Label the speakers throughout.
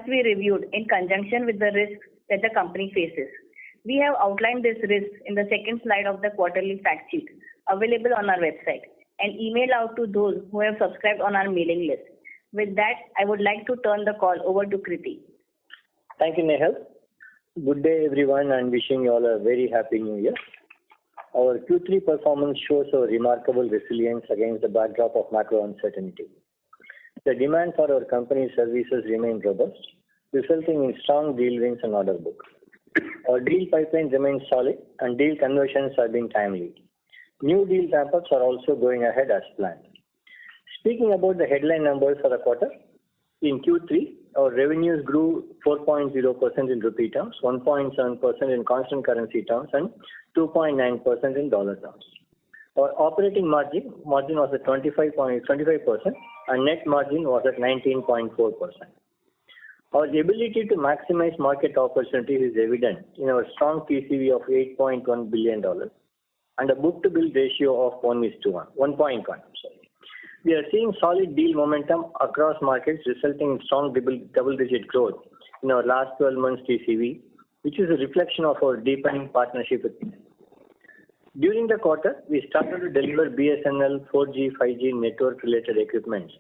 Speaker 1: be reviewed in conjunction with the risks that the company faces. We have outlined these risks in the second slide of the quarterly fact sheet available on our website and email out to those who have subscribed on our mailing list. With that, I would like to turn the call over to Kriti.
Speaker 2: Thank you, Nehal. Good day, everyone, and wishing you all a very happy new year. Our Q3 performance shows a remarkable resilience against the backdrop of macro uncertainty. The demand for our company's services remains robust, resulting in strong deal wins and order book. Our deal pipeline remains solid and deal conversions have been timely. New deal ramp-ups are also going ahead as planned. Speaking about the headline numbers for the quarter, in Q3, our revenues grew 4.0% in rupee terms, 1.7% in constant currency terms, and 2.9% in dollar terms. Our operating margin was at 25% and net margin was at 19.4%. Our ability to maximize market opportunities is evident in our strong TCV of $8.1 billion and a book-to-bill ratio of 1.1. We are seeing solid deal momentum across markets, resulting in strong double-digit growth in our last 12 months TCV, which is a reflection of our deepening partnership with them. During the quarter, we started to deliver BSNL 4G, 5G network-related equipment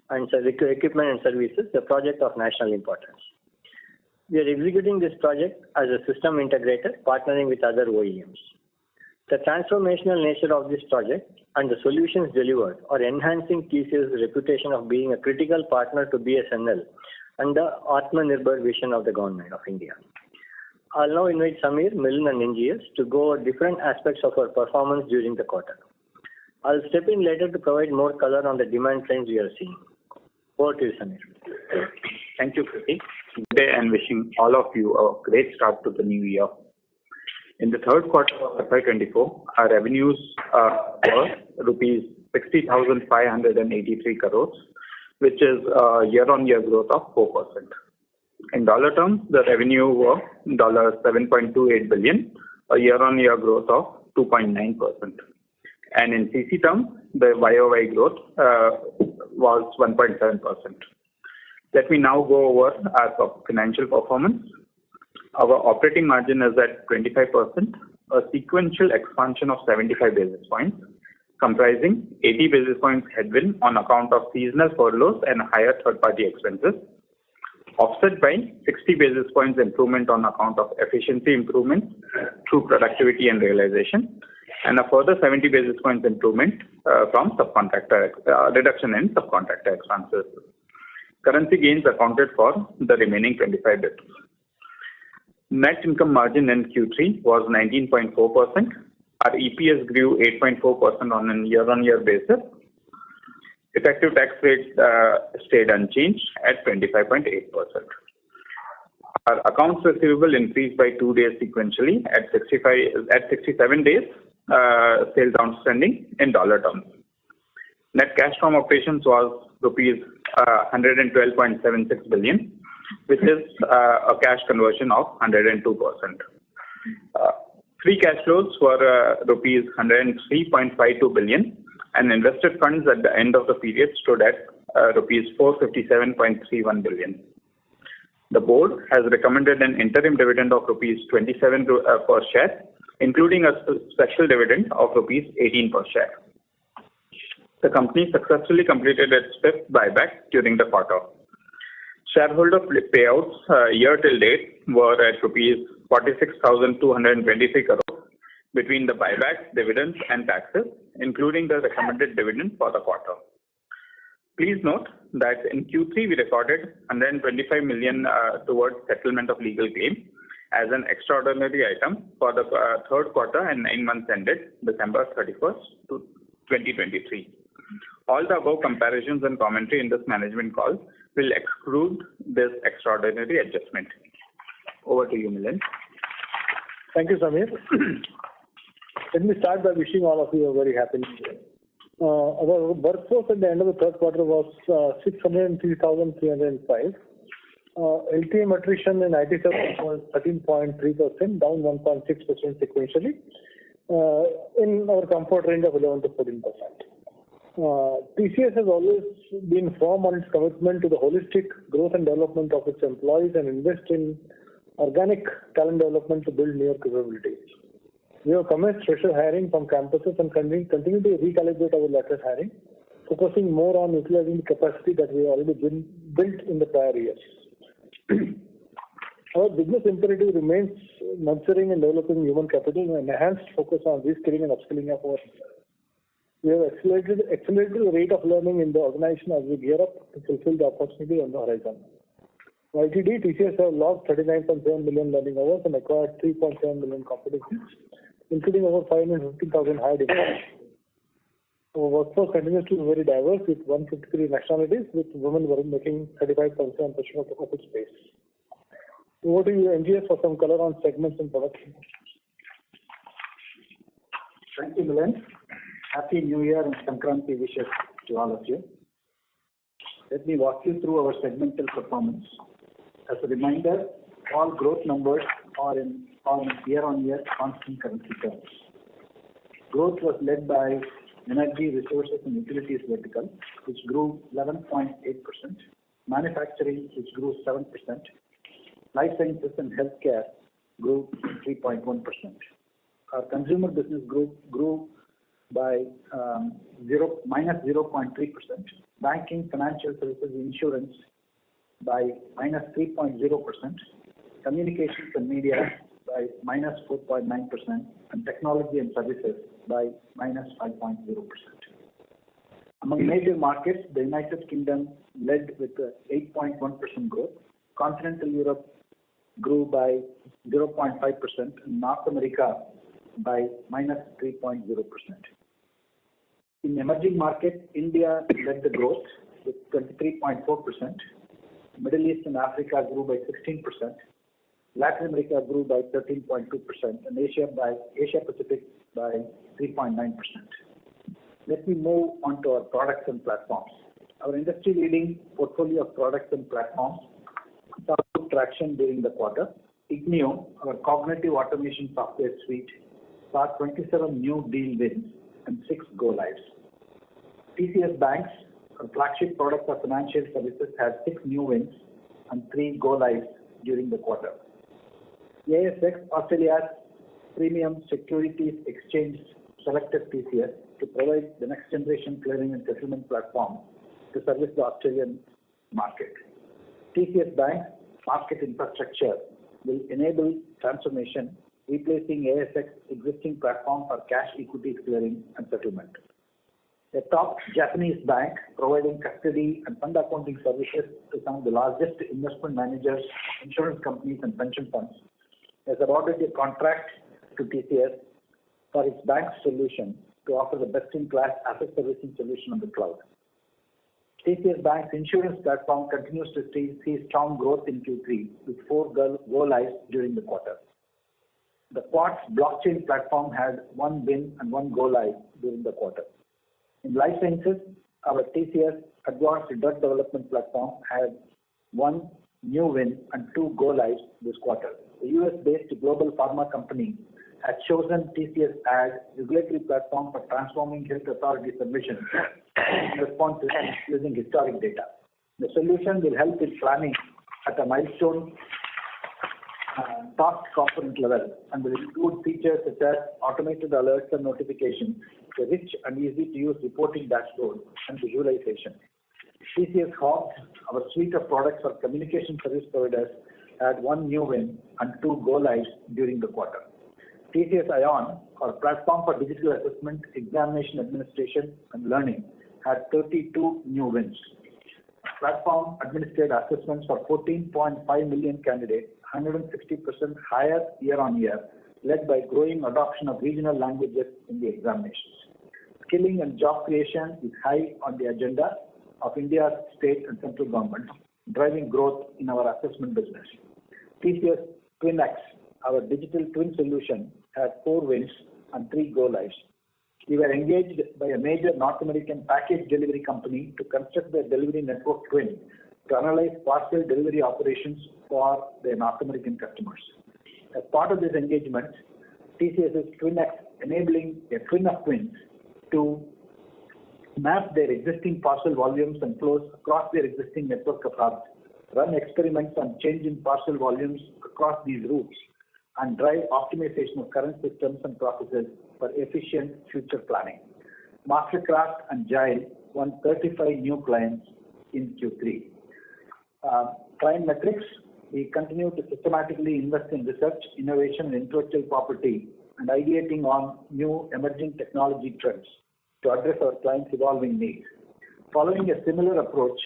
Speaker 2: and services, a project of national importance. We are executing this project as a system integrator, partnering with other OEMs. The transformational nature of this project and the solutions delivered are enhancing TCS's reputation of being a critical partner to BSNL and the Atmanirbhar vision of the Government of India. I'll now invite Samir, Milind and NGS to go over different aspects of our performance during the quarter. I'll step in later to provide more color on the demand trends we are seeing. Over to you, Samir.
Speaker 3: Thank you, Kriti. Good day and wishing all of you a great start to the new year. In the third quarter of FY24, our revenues were rupees 60,583 crores, which is a year-on-year growth of 4%. In dollar terms, the revenue was $7.28 billion, a year-on-year growth of 2.9%. And in CC terms, the YOY growth was 1.7%. Let me now go over our financial performance. Our operating margin is at 25%, a sequential expansion of 75 basis points, comprising 80 basis points headwind on account of seasonal furloughs and higher third-party expenses, offset by 60 basis points improvement on account of efficiency improvement through productivity and realization, and a further 70 basis points improvement from reduction in subcontractor expenses. Currency gains accounted for the remaining 25 basis points. Net income margin in Q3 was 19.4%. Our EPS grew 8.4% on a year-on-year basis. Effective tax rate stayed unchanged at 25.8%. Our accounts receivable increased by 2 days sequentially at 67 days sales outstanding in dollar terms. Net cash from operations was rupees 112.76 billion, which is a cash conversion of 102%. Free cash flows were rupees 103.52 billion, and invested funds at the end of the period stood at rupees 457.31 billion. The board has recommended an interim dividend of rupees 27 per share, including a special dividend of rupees 18 per share. The company successfully completed its fifth buyback during the quarter. Shareholder payouts year till date were at rupees 46,223 crores between the buybacks, dividends and taxes, including the recommended dividend for the quarter. Please note that in Q3 we recorded 125 million towards settlement of legal claims as an extraordinary item for the third quarter and 9 months ended December 31st, 2023. All the above comparisons and commentary in this management call will exclude this extraordinary adjustment. Over to you, Milind.
Speaker 4: Thank you, Samir. Let me start by wishing all of you a very happy new year. Our workforce at the end of the third quarter was 603,305. LTM attrition in IT services was 13.3%, down 1.6% sequentially, in our comfort range of 11 to 14%. TCS has always been firm on its commitment to the holistic growth and development of its employees and invest in organic talent development to build newer capabilities. We have commenced fresher hiring from campuses and continue to recalibrate our lateral hiring, focusing more on utilizing the capacity that we have already been built in the prior years. Our business imperative remains nurturing and developing human capital and enhanced focus on reskilling and upskilling of our staff. We have accelerated the rate of learning in the organization as we gear up to fulfill the opportunity on the horizon. YTD, TCS have logged 39.7 million learning hours and acquired 3.7 million competencies, including over 550,000 hired employees. Our workforce continues to be very diverse with 153 nationalities, with women making 35.7% of its base. Over to you, NGS, for some color on segments and products.
Speaker 5: Thank you, Milan. Happy New Year and Sankranti wishes to all of you. Let me walk you through our segmental performance. As a reminder, all growth numbers are in year-on-year constant currency terms. Growth was led by Energy, Resources and Utilities vertical, which grew 11.8%, Manufacturing, which grew 7%, Life Sciences and Healthcare grew 3.1%. Our consumer business grew by -0.3%, Banking, Financial Services, Insurance by -3.0%, Communications and Media by -4.9%, and Technology and Services by -5.0%. Among major markets, the United Kingdom led with 8.1% growth, Continental Europe grew by 0.5%, and North America by -3.0%. In emerging markets, India led the growth with 23.4%, Middle East and Africa grew by 16%, Latin America grew by 13.2%, and Asia Pacific by 3.9%. Let me move on to our products and platforms. Our industry-leading portfolio of products and platforms saw good traction during the quarter. Ignio, our cognitive automation software suite, saw 27 new deal wins and 6 go-lives. TCS Banks, our flagship product for financial services, had 6 new wins and 3 go-lives during the quarter. ASX, Australia's premium securities exchange, selected TCS to provide the next generation clearing and settlement platform to service the Australian market. TCS Bank's market infrastructure will enable transformation, replacing ASX's existing platform for cash equities clearing and settlement. A top Japanese bank providing custody and fund accounting services to some of the largest investment managers, insurance companies, and pension funds has awarded a contract to TCS for its bank solution to offer the best-in-class asset servicing solution on the cloud. TCS Bank's insurance platform continues to see strong growth in Q3 with 4 go-lives during the quarter. The Quartz blockchain platform had 1 win and 1 go-live during the quarter. In life sciences, our TCS Advanced Drug Development platform had 1 new win and 2 go-lives this quarter. The US-based global pharma company has chosen TCS as regulatory platform for transforming health authority submissions and responses using historic data. The solution will help in planning at a milestone task component level and will include features such as automated alerts and notifications, a rich and easy-to-use reporting dashboard, and visualization. TCS Hawk, our suite of products for communication service providers, had 1 new win and 2 go-lives during the quarter. TCS Ion, our platform for digital assessment, examination administration, and learning, had 32 new wins. Platform administered assessments for 14.5 million candidates, 160% higher year-on-year, led by growing adoption of regional languages in the examinations. Skilling and job creation is high on the agenda of India's state and central government, driving growth in our assessment business. TCS TwinX, our digital twin solution, had 4 wins and 3 go-lives. We were engaged by a major North American package delivery company to construct their delivery network twin to analyze parcel delivery operations for their North American customers. As part of this engagement, TCS's TwinX enabling a twin of twins to map their existing parcel volumes and flows across their existing network of hubs, run experiments on change in parcel volumes across these routes, and drive optimization of current systems and processes for efficient future planning. Mastercraft and Gile won 35 new clients in Q3. Client metrics, we continue to systematically invest in research, innovation, and intellectual property, and ideating on new emerging technology trends to address our clients' evolving needs. Following a similar approach,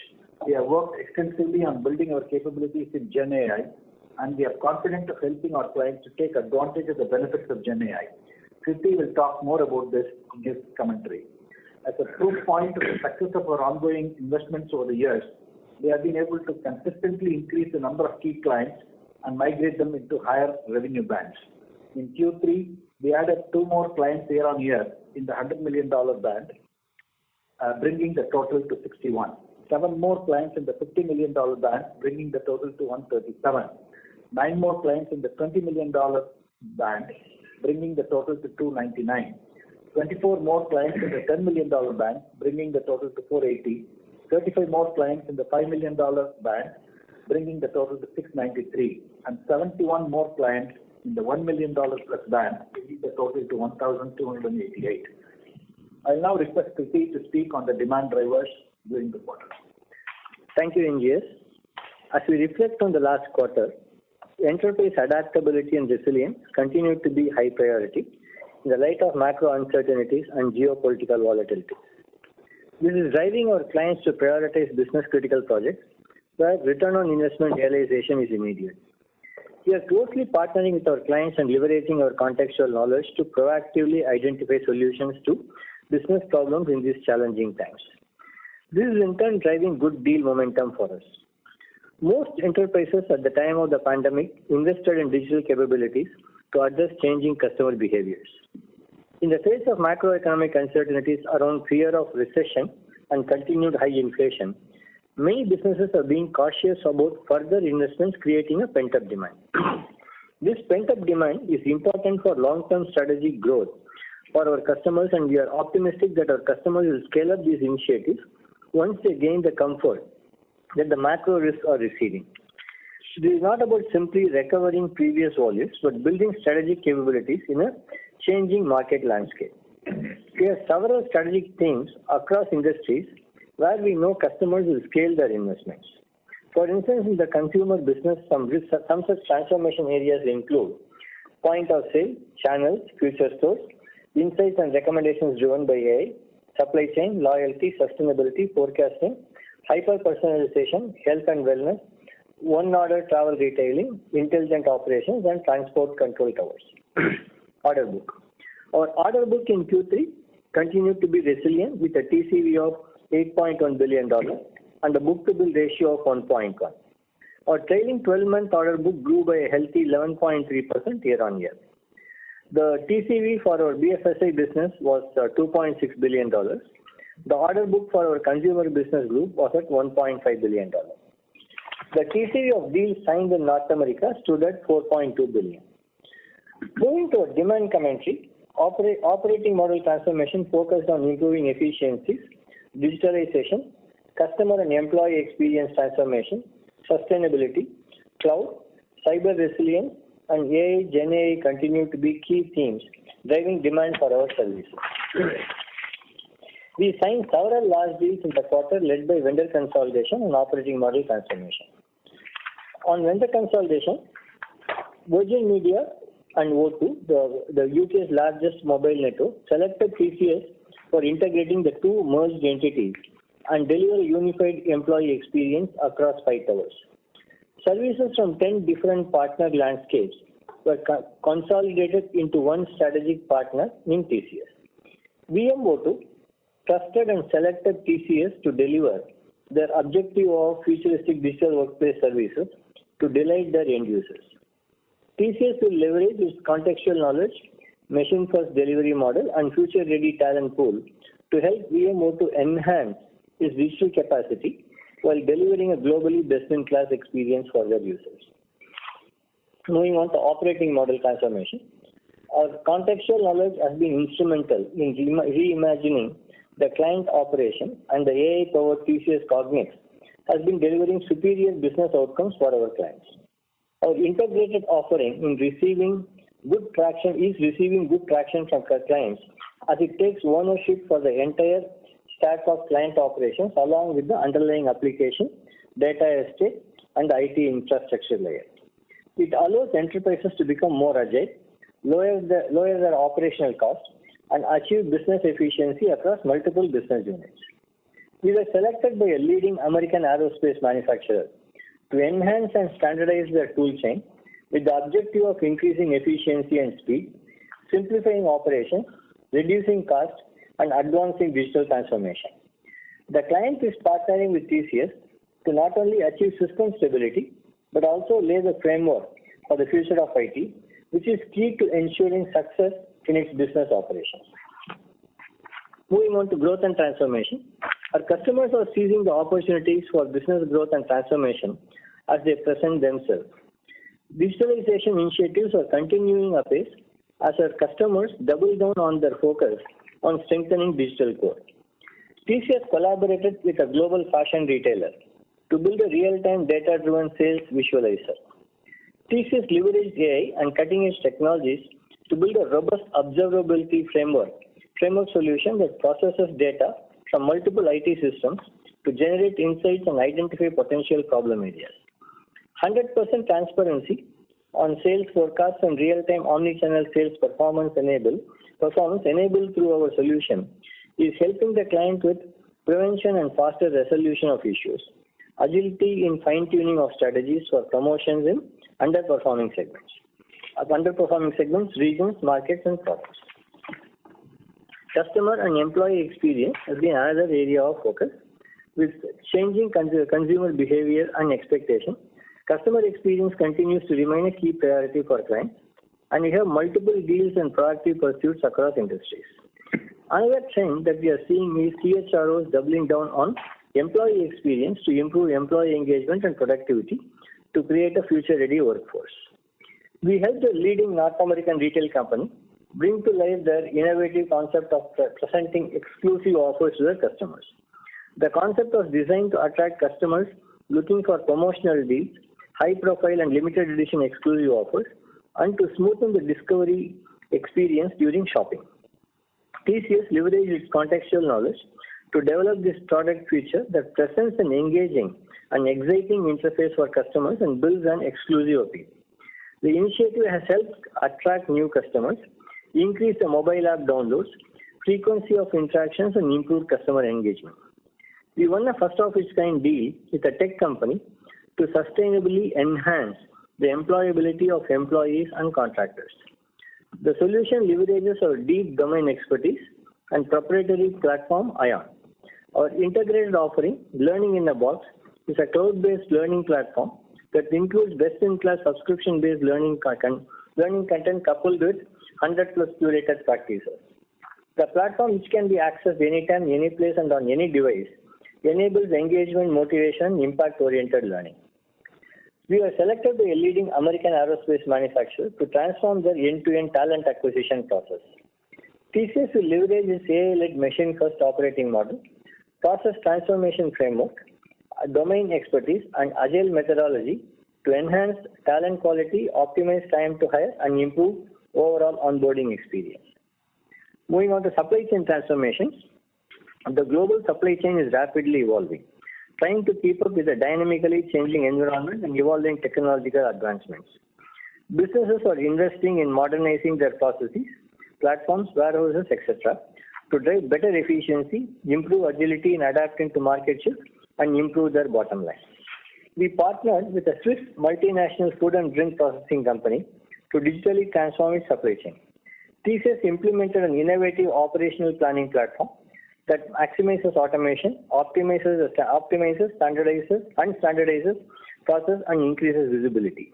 Speaker 5: we have worked extensively on building our capabilities in Gen AI, and we are confident of helping our clients to take advantage of the benefits of Gen AI. Krithi will talk more about this in his commentary. As a proof point of the success of our ongoing investments over the years, we have been able to consistently increase the number of key clients and migrate them into higher revenue bands. In Q3, we added 2 more clients year on year in the $100 million band, bringing the total to 61. 7 more clients in the $50 million band, bringing the total to 137. 9 more clients in the $20 million band, bringing the total to 299. 24 more clients in the $10 million band, bringing the total to 480. 35 more clients in the $5 million band, bringing the total to 693. And 71 more clients in the $1 million plus band, bringing the total to 1,288. I'll now request Krithi to speak on the demand drivers during the quarter.
Speaker 2: Thank you, NGS. As we reflect on the last quarter, enterprise adaptability and resilience continue to be high priority in the light of macro uncertainties and geopolitical volatility. This is driving our clients to prioritize business critical projects where return on investment realization is immediate. We are closely partnering with our clients and leveraging our contextual knowledge to proactively identify solutions to business problems in these challenging times. This is in turn driving good deal momentum for us. Most enterprises at the time of the pandemic invested in digital capabilities to address changing customer behaviors. In the face of macroeconomic uncertainties around fear of recession and continued high inflation, many businesses are being cautious about further investments, creating a pent-up demand. This pent-up demand is important for long-term strategic growth for our customers, and we are optimistic that our customers will scale up these initiatives once they gain the comfort that the macro risks are receding. This is not about simply recovering previous volumes, but building strategic capabilities in a changing market landscape. We have several strategic themes across industries where we know customers will scale their investments. For instance, in the consumer business, some such transformation areas include point of sale, channels, future stores, insights and recommendations driven by AI, supply chain, loyalty, sustainability, forecasting, hyper-personalization, health and wellness, one-order travel retailing, intelligent operations, and transport control towers. Order book. Our order book in Q3 continued to be resilient with a TCV of $8.1 billion and a book-to-bill ratio of 1.1. Our trailing 12-month order book grew by a healthy 11.3% year-on-year. The TCV for our BFSI business was $2.6 billion. The order book for our consumer business group was at $1.5 billion. The TCV of deals signed in North America stood at $4.2 billion. Moving to our demand commentary, operating model transformation focused on improving efficiencies, digitalization, customer and employee experience transformation, sustainability, cloud, cyber resilience, and AI, Gen AI continue to be key themes driving demand for our services. We signed several large deals in the quarter led by vendor consolidation and operating model transformation. On vendor consolidation, Virgin Media and O2, the UK's largest mobile network, selected TCS for integrating the 2 merged entities and deliver a unified employee experience across 5 towers. Services from 10 different partner landscapes were consolidated into one strategic partner in TCS. VMO2 trusted and selected TCS to deliver their objective of futuristic digital workplace services to delight their end users. TCS will leverage its contextual knowledge, machine-first delivery model, and future-ready talent pool to help VMO2 enhance its digital capacity while delivering a globally best-in-class experience for their users. Moving on to operating model transformation, our contextual knowledge has been instrumental in reimagining the client operation, and the AI-powered TCS Cognix has been delivering superior business outcomes for our clients. Our integrated offering is receiving good traction from clients as it takes ownership for the entire stack of client operations along with the underlying application, data estate, and the IT infrastructure layer. It allows enterprises to become more agile, lower their operational costs, and achieve business efficiency across multiple business units. We were selected by a leading American aerospace manufacturer to enhance and standardize their tool chain with the objective of increasing efficiency and speed, simplifying operations, reducing costs, and advancing digital transformation. The client is partnering with TCS to not only achieve system stability, but also lay the framework for the future of IT, which is key to ensuring success in its business operations. Moving on to growth and transformation, our customers are seizing the opportunities for business growth and transformation as they present themselves. Digitalization initiatives are continuing apace as our customers double down on their focus on strengthening digital core. TCS collaborated with a global fashion retailer to build a real-time data-driven sales visualizer. TCS leveraged AI and cutting-edge technologies to build a robust observability framework solution that processes data from multiple IT systems to generate insights and identify potential problem areas. 100% transparency on sales forecasts and real-time omnichannel sales performance enabled through our solution is helping the client with prevention and faster resolution of issues, agility in fine-tuning of strategies for promotions in underperforming segments, regions, markets, and products. Customer and employee experience has been another area of focus. With changing consumer behavior and expectation, customer experience continues to remain a key priority for clients, and we have multiple deals and proactive pursuits across industries. Another trend that we are seeing is CHROs doubling down on employee experience to improve employee engagement and productivity to create a future-ready workforce. We helped a leading North American retail company bring to life their innovative concept of presenting exclusive offers to their customers. The concept was designed to attract customers looking for promotional deals, high-profile and limited edition exclusive offers, and to smoothen the discovery experience during shopping. TCS leveraged its contextual knowledge to develop this product feature that presents an engaging and exciting interface for customers and builds an exclusive appeal. The initiative has helped attract new customers, increase the mobile app downloads, frequency of interactions, and improve customer engagement. We won a first-of-its-kind deal with a tech company to sustainably enhance the employability of employees and contractors. The solution leverages our deep domain expertise and proprietary platform, ION. Our integrated offering, Learning in a Box, is a cloud-based learning platform that includes best-in-class subscription-based learning content coupled with 100+ curated practices. The platform, which can be accessed anytime, any place, and on any device, enables engagement, motivation, impact-oriented learning. We were selected by a leading American aerospace manufacturer to transform their end-to-end talent acquisition process. TCS will leverage its AI-led machine-first operating model, process transformation framework, domain expertise, and agile methodology to enhance talent quality, optimize time to hire, and improve overall onboarding experience. Moving on to supply chain transformations, the global supply chain is rapidly evolving, trying to keep up with the dynamically changing environment and evolving technological advancements. Businesses are investing in modernizing their processes, platforms, warehouses, etc., to drive better efficiency, improve agility in adapting to market shifts, and improve their bottom line. We partnered with a Swiss multinational food and drink processing company to digitally transform its supply chain. TCS implemented an innovative operational planning platform that maximizes automation, optimizes, standardizes process, and increases visibility.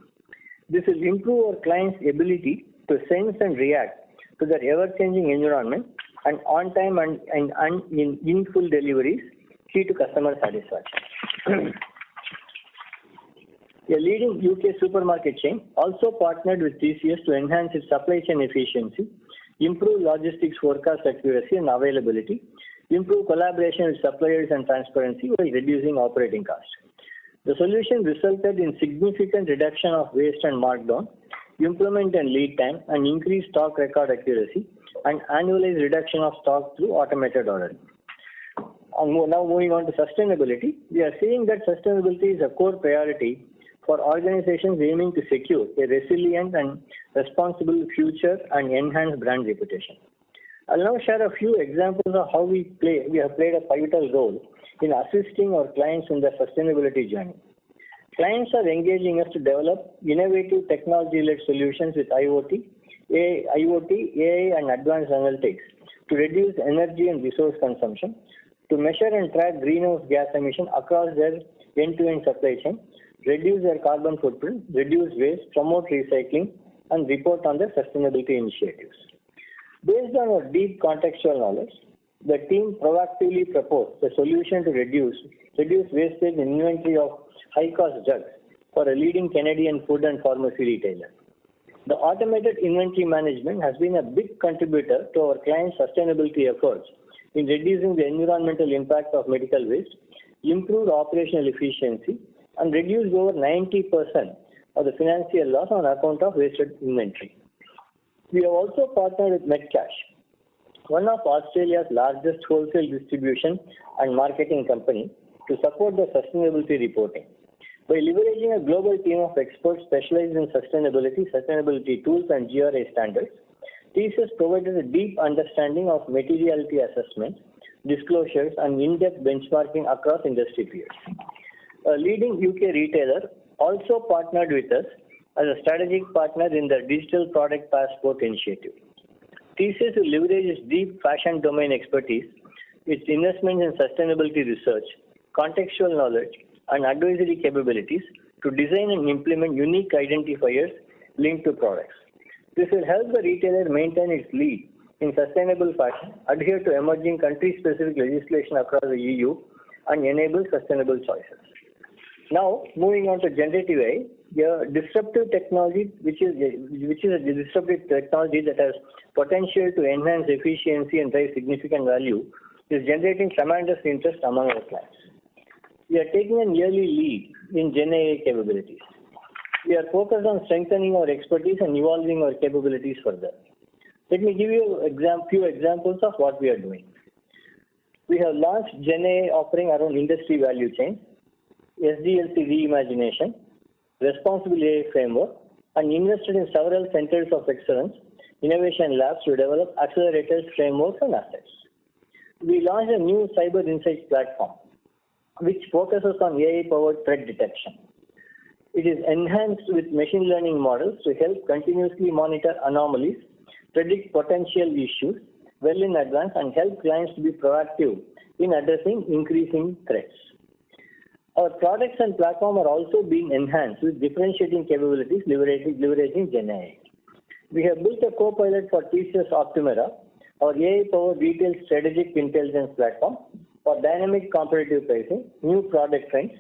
Speaker 2: This will improve our clients' ability to sense and react to their ever-changing environment and on-time and in full deliveries, key to customer satisfaction. A leading UK supermarket chain also partnered with TCS to enhance its supply chain efficiency, improve logistics forecast accuracy and availability, improve collaboration with suppliers and transparency while reducing operating costs. The solution resulted in significant reduction of waste and markdown, improvement in lead time, and increased stock record accuracy, and annualized reduction of stock through automated ordering. Now moving on to sustainability, we are seeing that sustainability is a core priority for organizations aiming to secure a resilient and responsible future and enhance brand reputation. I'll now share a few examples of how we have played a pivotal role in assisting our clients in their sustainability journey. Clients are engaging us to develop innovative technology-led solutions with IoT, AI, and advanced analytics to reduce energy and resource consumption, to measure and track greenhouse gas emission across their end-to-end supply chain, reduce their carbon footprint, reduce waste, promote recycling, and report on their sustainability initiatives. Based on our deep contextual knowledge, the team proactively proposed a solution to reduce wastage in inventory of high-cost drugs for a leading Canadian food and pharmacy retailer. The automated inventory management has been a big contributor to our clients' sustainability efforts in reducing the environmental impact of medical waste, improved operational efficiency, and reduced over 90% of the financial loss on account of wasted inventory. We have also partnered with Metcash, one of Australia's largest wholesale distribution and marketing company, to support the sustainability reporting. By leveraging a global team of experts specialized in sustainability tools, and GRI standards, TCS provided a deep understanding of materiality assessment, disclosures, and in-depth benchmarking across industry peers. A leading UK retailer also partnered with us as a strategic partner in the Digital Product Passport initiative. TCS will leverage its deep fashion domain expertise, its investments in sustainability research, contextual knowledge, and advisory capabilities to design and implement unique identifiers linked to products. This will help the retailer maintain its lead in sustainable fashion, adhere to emerging country-specific legislation across the EU, and enable sustainable choices. Now, moving on to generative AI, a disruptive technology, which is a disruptive technology that has potential to enhance efficiency and drive significant value, is generating tremendous interest among our clients. We are taking an early lead in Gen AI capabilities. We are focused on strengthening our expertise and evolving our capabilities further. Let me give you a few examples of what we are doing. We have launched Gen AI offering around industry value chain, SDLC reimagination, responsible AI framework, and invested in several centers of excellence, innovation labs to develop accelerators, frameworks, and assets. We launched a new cyber insights platform, which focuses on AI-powered threat detection. It is enhanced with machine learning models to help continuously monitor anomalies, predict potential issues well in advance, and help clients to be proactive in addressing increasing threats. Our products and platform are also being enhanced with differentiating capabilities leveraging Gen AI. We have built a co-pilot for TCS Optumera, our AI-powered retail strategic intelligence platform, for dynamic competitive pricing, new product trends,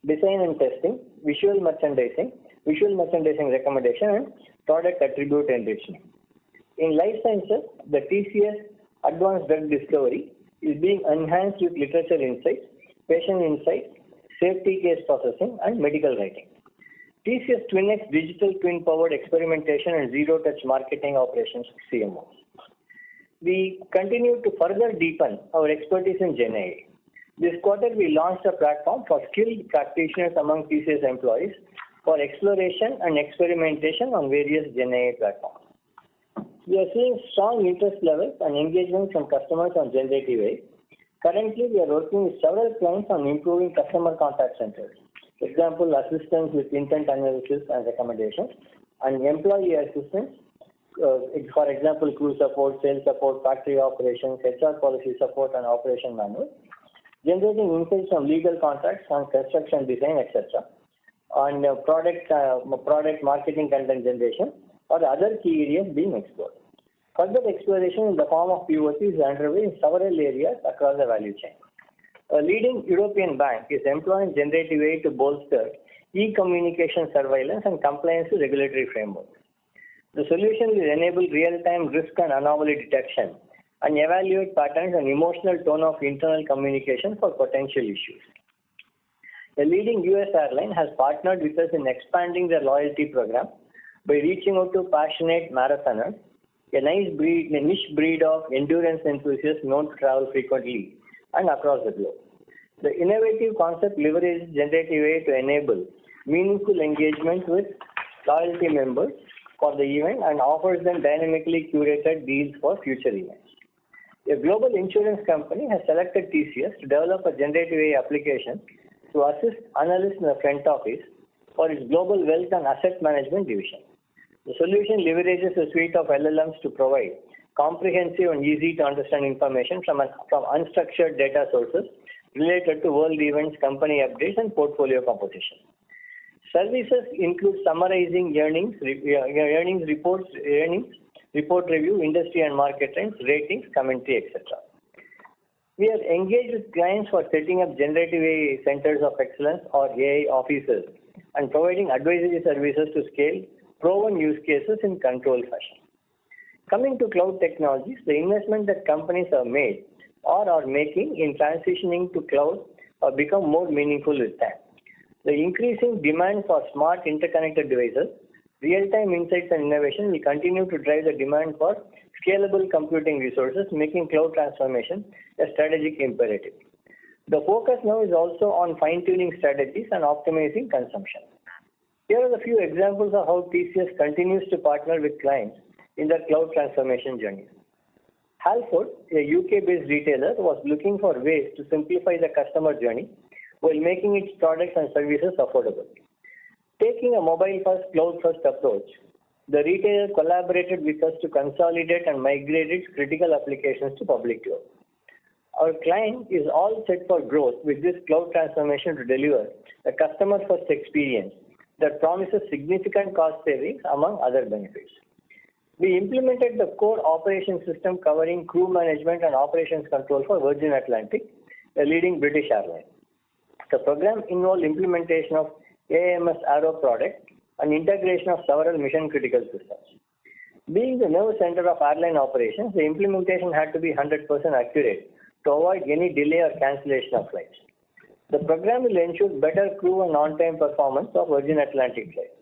Speaker 2: design and testing, visual merchandising recommendation, and product attribute enrichment. In life sciences, the TCS Advanced Drug Discovery is being enhanced with literature insights, patient insights, safety case processing, and medical writing. TCS TwinX digital twin-powered experimentation and zero-touch marketing operations CMO. We continue to further deepen our expertise in Gen AI. This quarter, we launched a platform for skilled practitioners among TCS employees for exploration and experimentation on various Gen AI platforms. We are seeing strong interest levels and engagement from customers on generative AI. Currently, we are working with several clients on improving customer contact centers. For example, assistance with intent analysis and recommendations, and employee assistance, for example, crew support, sales support, factory operations, HR policy support, and operation manual. Generating insights from legal contracts on construction design, etc., on product marketing content generation, or other key areas being explored. Further exploration in the form of POC is underway in several areas across the value chain. A leading European bank is employing generative AI to bolster e-communication surveillance and compliance to regulatory frameworks. The solution will enable real-time risk and anomaly detection and evaluate patterns and emotional tone of internal communication for potential issues. A leading US airline has partnered with us in expanding their loyalty program by reaching out to passionate marathoners, a niche breed of endurance enthusiasts known to travel frequently and across the globe. The innovative concept leverages generative AI to enable meaningful engagement with loyalty members for the event and offers them dynamically curated deals for future events. A global insurance company has selected TCS to develop a generative AI application to assist analysts in the front office for its global wealth and asset management division. The solution leverages a suite of LLMs to provide comprehensive and easy to understand information from unstructured data sources related to world events, company updates, and portfolio composition. Services include summarizing earnings report review, industry and market trends, ratings, commentary, etc. We are engaged with clients for setting up generative AI centers of excellence or AI offices and providing advisory services to scale proven use cases in controlled fashion. Coming to cloud technologies, the investment that companies have made or are making in transitioning to cloud have become more meaningful with time. The increasing demand for smart interconnected devices, real-time insights and innovation will continue to drive the demand for scalable computing resources, making cloud transformation a strategic imperative. The focus now is also on fine-tuning strategies and optimizing consumption. Here are a few examples of how TCS continues to partner with clients in their cloud transformation journey. Halford, a UK-based retailer, was looking for ways to simplify the customer journey while making its products and services affordable. Taking a mobile-first, cloud-first approach, the retailer collaborated with us to consolidate and migrate its critical applications to public cloud. Our client is all set for growth with this cloud transformation to deliver a customer-first experience that promises significant cost savings among other benefits. We implemented the core operations system covering crew management and operations control for Virgin Atlantic, a leading British airline. The program involved implementation of AMS Aero product and integration of several mission-critical systems. Being the nerve center of airline operations, the implementation had to be 100% accurate to avoid any delay or cancellation of flights. The program will ensure better crew and on-time performance of Virgin Atlantic flights.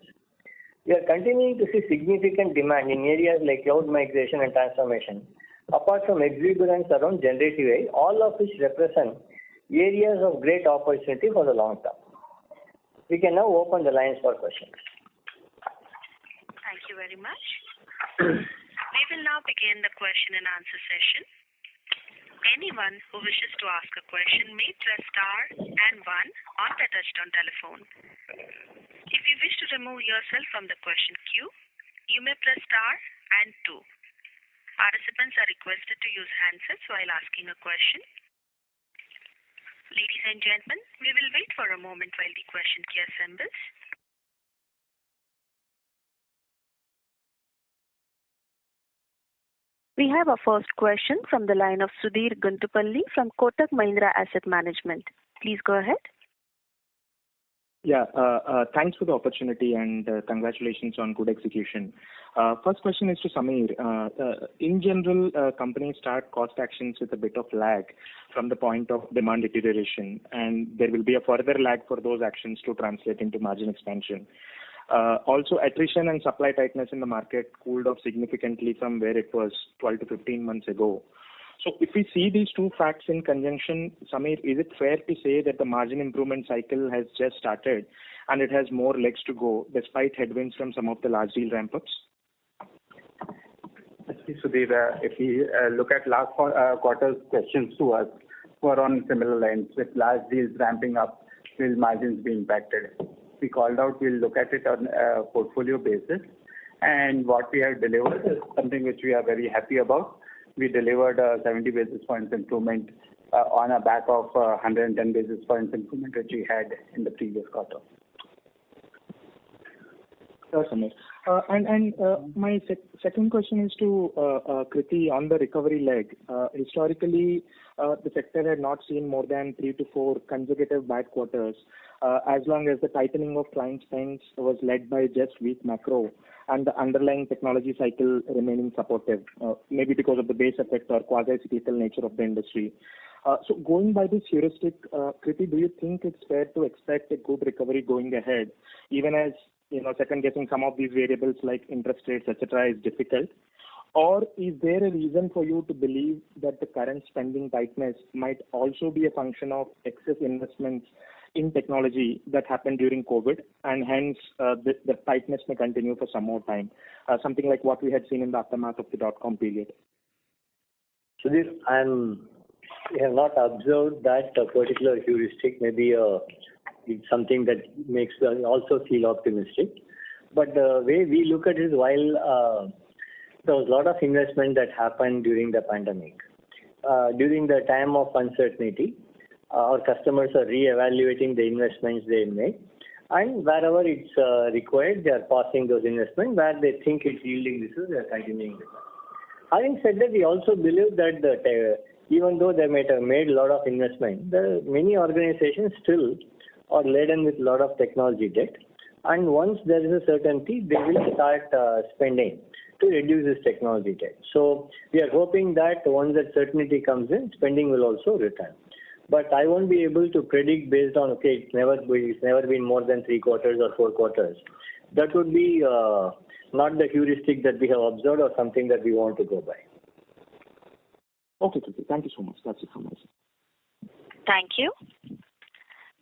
Speaker 2: We are continuing to see significant demand in areas like cloud migration and transformation, apart from exuberance around generative AI, all of which represent areas of great opportunity for the long term. We can now open the lines for questions.
Speaker 6: Thank you very much. We will now begin the question and answer session. Anyone who wishes to ask a question may press star and 1 on the touchtone telephone. If you wish to remove yourself from the question queue, you may press star and 2. Participants are requested to use handsets while asking a question. Ladies and gentlemen, we will wait for a moment while the question queue assembles. We have our first question from the line of Sudheer Guntupalli from Kotak Mahindra Asset Management. Please go ahead.
Speaker 7: Yeah, thanks for the opportunity and congratulations on good execution. First question is to Samir. In general, companies start cost actions with a bit of lag from the point of demand deterioration, and there will be a further lag for those actions to translate into margin expansion. Also, attrition and supply tightness in the market cooled off significantly from where it was 12 to 15 months ago. So if we see these two facts in conjunction, Samir, is it fair to say that the margin improvement cycle has just started and it has more legs to go despite headwinds from some of the large deal ramp-ups?
Speaker 3: Sudhir, if we look at last quarter's questions to us were on similar lines with large deals ramping up, will margins be impacted? We called out, we'll look at it on a portfolio basis, and what we have delivered is something which we are very happy about. We delivered a 70 basis points improvement on a back of 110 basis points improvement which we had in the previous quarter.
Speaker 7: Sure, Samir. My second question is to Kriti on the recovery leg. Historically, the sector had not seen more than 3 to 4 consecutive bad quarters, as long as the tightening of client spends was led by just weak macro and the underlying technology cycle remaining supportive, maybe because of the base effect or quasi-cyclical nature of the industry. So going by this heuristic, Kriti, do you think it's fair to expect a good recovery going ahead, even as second guessing some of these variables like interest rates, etc., is difficult? Or is there a reason for you to believe that the current spending tightness might also be a function of excess investments in technology that happened during COVID, and hence the tightness may continue for some more time, something like what we had seen in the aftermath of the dot-com period?
Speaker 2: Sudhir, we have not observed that particular heuristic. Maybe it's something that makes us also feel optimistic. But the way we look at it is, while there was a lot of investment that happened during the pandemic, during the time of uncertainty, our customers are re-evaluating the investments they make, and wherever it's required, they are passing those investments. Where they think it's yielding results, they are continuing with it. Having said that, we also believe that even though they might have made a lot of investment, many organizations still are laden with a lot of technology debt. And once there is a certainty, they will start spending to reduce this technology debt. So we are hoping that once that certainty comes in, spending will also return. But I won't be able to predict based on, it's never been more than 3 quarters or 4 quarters. That would be not the heuristic that we have observed or something that we want to go by.
Speaker 7: Okay. Thank you so much. That's it from my side.
Speaker 6: Thank you.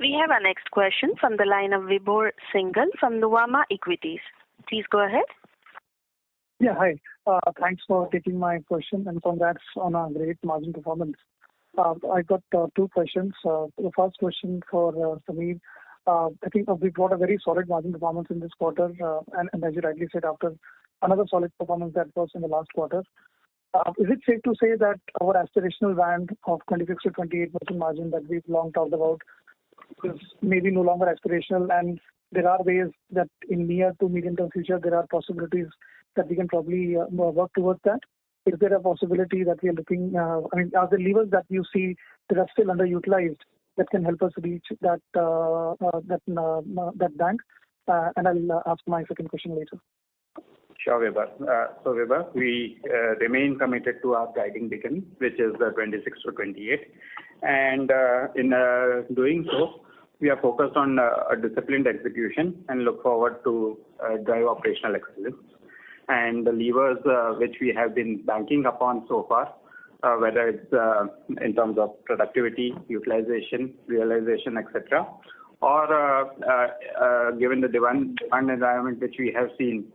Speaker 6: We have our next question from the line of Vibhor Singhal from Nuvama Equities. Please go ahead.
Speaker 8: Yeah, hi. Thanks for taking my question and congrats on a great margin performance. I got 2 questions. The first question for Samir. I think we've got a very solid margin performance in this quarter, and as you rightly said, after another solid performance that was in the last quarter. Is it safe to say that our aspirational band of 26 to 28% margin that we've long talked about is maybe no longer aspirational, and there are ways that in near to medium term future there are possibilities that we can probably work towards that? Is there a possibility that we are looking, are there levers that you see that are still underutilized that can help us reach that band? And I'll ask my second question later.
Speaker 3: Sure, Vibhor. So Vibhor, we remain committed to our guiding beacon, which is the 26 to 28. And in doing so, we are focused on a disciplined execution and look forward to drive operational excellence. And the levers which we have been banking upon so far, whether it's in terms of productivity, utilization, realization, etc., or given the demand environment which we have seen,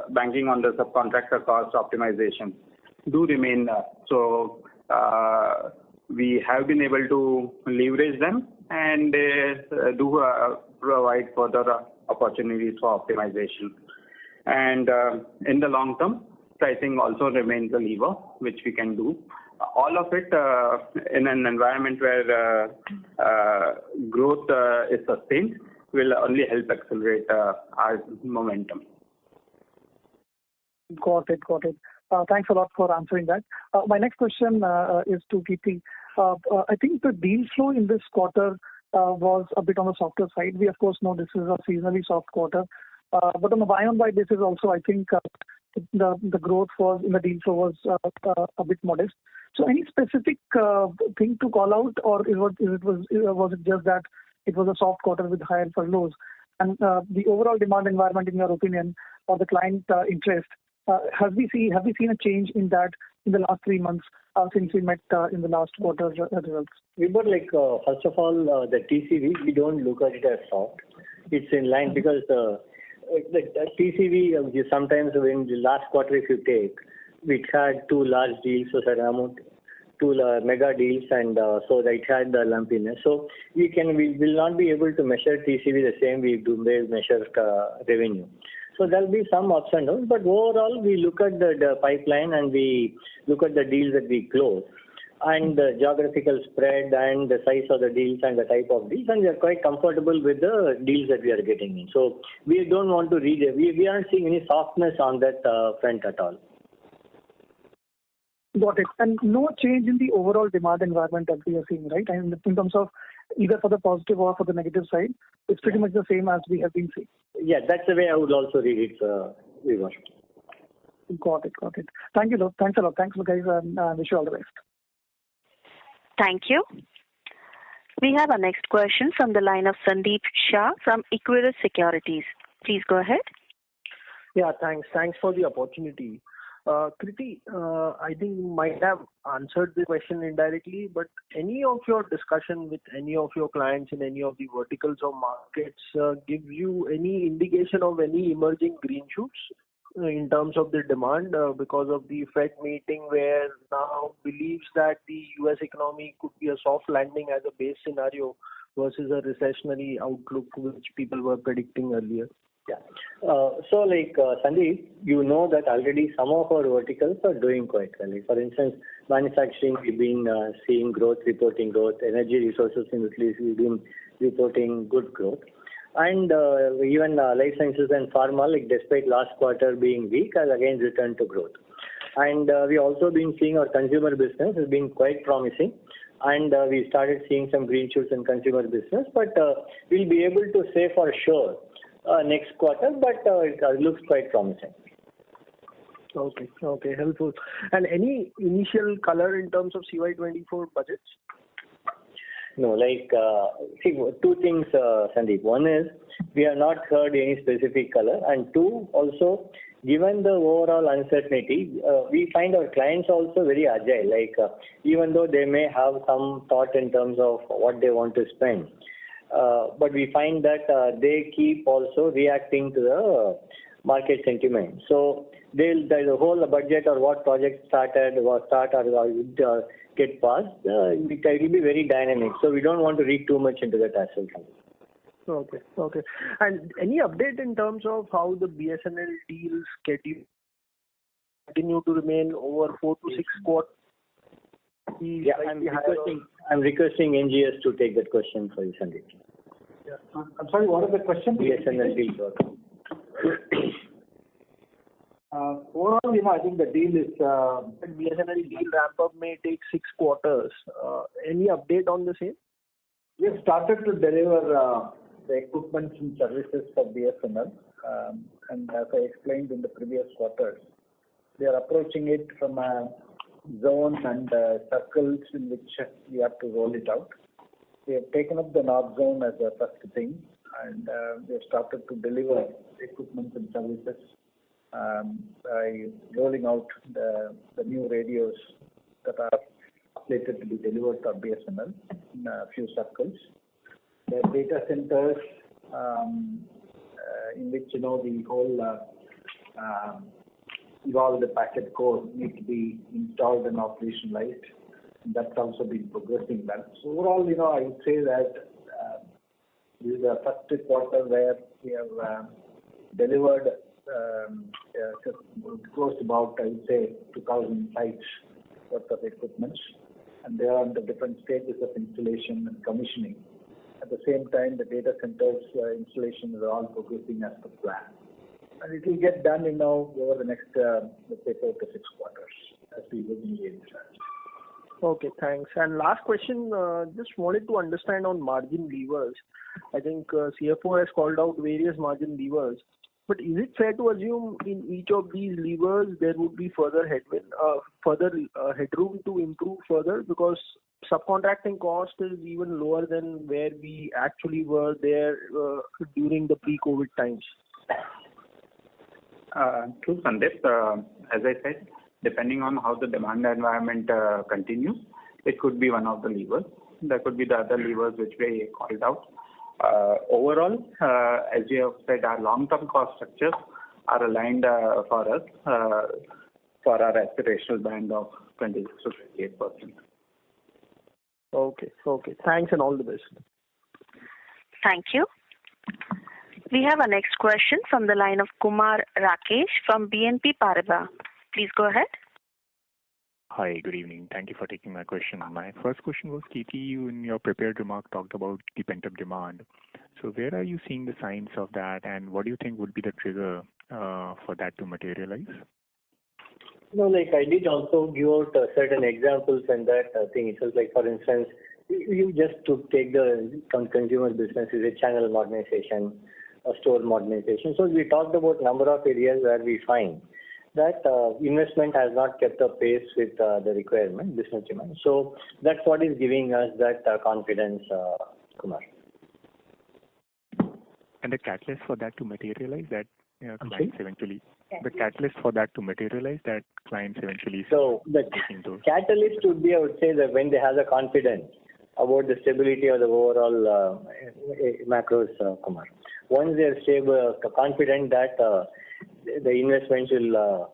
Speaker 3: banking on the subcontractor cost optimization do remain. So we have been able to leverage them and do provide further opportunities for optimization. And in the long term, pricing also remains a lever which we can do. All of it in an environment where growth is sustained will only help accelerate our momentum.
Speaker 8: Got it. Thanks a lot for answering that. My next question is to Kriti. I think the deal flow in this quarter was a bit on the softer side. We of course know this is a seasonally soft quarter, but on a Y-on-Y basis also, I think the growth was in the deal flow was a bit modest. So any specific thing to call out, or was it just that it was a soft quarter with higher furloughs? And the overall demand environment, in your opinion, or the client interest, have we seen a change in that in the last 3 months since we met in the last quarter results?
Speaker 2: We were first of all, the TCV, we don't look at it as soft. It's in line because the TCV, sometimes in the last quarter, if you take, we had 2 large deals, so that amount, 2 mega deals, and so that it had the lumpiness. So we will not be able to measure TCV the same we do measure revenue. So there will be some ups and downs, but overall we look at the pipeline and we look at the deals that we close. and the geographical spread and the size of the deals and the type of deals, and we are quite comfortable with the deals that we are getting in. So we don't want to read it. We aren't seeing any softness on that front at all.
Speaker 8: Got it. And no change in the overall demand environment that we are seeing, right? And in terms of either for the positive or for the negative side, it's pretty much the same as we have been seeing.
Speaker 2: Yeah, that's the way I would also read it, Vivek.
Speaker 8: Got it. Thank you, thanks a lot. Thanks, guys, and wish you all the best.
Speaker 6: Thank you. We have our next question from the line of Sandeep Shah from Equirus Securities. Please go ahead.
Speaker 9: Yeah, thanks. Thanks for the opportunity. Kriti, I think you might have answered the question indirectly, but any of your discussion with any of your clients in any of the verticals or markets gives you any indication of any emerging green shoots in terms of the demand because of the Fed meeting where now believes that the US economy could be a soft landing as a base scenario versus a recessionary outlook which people were predicting earlier?
Speaker 2: Yeah. Sandeep, you know that already some of our verticals are doing quite well. For instance, manufacturing, we've been seeing growth, reporting growth. Energy resources and utilities, we've been reporting good growth. And even life sciences and pharma, despite last quarter being weak, has again returned to growth. And we also been seeing our consumer business has been quite promising. And we started seeing some green shoots in consumer business, but we'll be able to say for sure next quarter, but it looks quite promising.
Speaker 9: Okay, helpful. And any initial color in terms of CY24 budgets?
Speaker 2: No, two things, Sandeep. One is we have not heard any specific color, and two, also, given the overall uncertainty, we find our clients also very agile. Even though they may have some thought in terms of what they want to spend, but we find that they keep also reacting to the market sentiment. So the whole budget or what project started or get passed, it will be very dynamic. So we don't want to read too much into that as well.
Speaker 9: Okay. And any update in terms of how the BSNL deals continue to remain over 4 to 6 quarters?
Speaker 2: Yeah, I'm requesting NGS to take that question for you, Sandeep.
Speaker 5: Yeah. I'm sorry, what is the question?
Speaker 2: BSNL deal.
Speaker 5: Overall, I think the deal is
Speaker 9: BSNL deal ramp up may take 6 quarters. Any update on the same?
Speaker 5: We have started to deliver the equipment and services for BSNL, and as I explained in the previous quarters, we are approaching it from a zone and circles in which we have to roll it out. We have taken up the North Zone as a first thing, and we have started to deliver equipment and services by rolling out the new radios that are slated to be delivered to BSNL in a few circles. The data centers in which the whole evolved packet core need to be installed and operationalized. And that's also been progressing well. So overall, I would say that this is the first quarter where we have delivered close to about, I would say, 2,000 sites worth of equipment, and they are on the different stages of installation and commissioning. At the same time, the data centers installations are all progressing as per plan. And it will get done, over the next, let's say, 4 to 6 quarters as we will be able to.
Speaker 9: Okay, thanks. And last question, just wanted to understand on margin levers. I think CFO has called out various margin levers, but is it fair to assume in each of these levers there would be further headroom to improve further, because subcontracting cost is even lower than where we actually were there during the pre-COVID times?
Speaker 3: True, Sandeep. As I said, depending on how the demand environment continues, it could be one of the levers. There could be the other levers which we called out. Overall, as you have said, our long-term cost structures are aligned for us for our aspirational band of 26 to 28%.
Speaker 9: Okay. Thanks and all the best.
Speaker 6: Thank you. We have our next question from the line of Kumar Rakesh from BNP Paribas. Please go ahead.
Speaker 10: Hi, good evening. Thank you for taking my question. My first question was, KT, you in your prepared remark talked about the pent-up demand. So where are you seeing the signs of that, and what do you think would be the trigger for that to materialize?
Speaker 2: No, like I did also give out certain examples and that thing itself. Like for instance, you just to take the consumer business is a channel modernization, a store modernization. So we talked about number of areas where we find that investment has not kept up pace with the requirement, business demand. So that's what is giving us that confidence, Kumar.
Speaker 10: And the catalyst for that to materialize, that clients eventually, the catalyst for that to materialize, that clients eventually.
Speaker 2: So the catalyst would be, I would say, that when they have the confidence about the stability of the overall macros, Kumar. Once they are stable, confident that the investments will,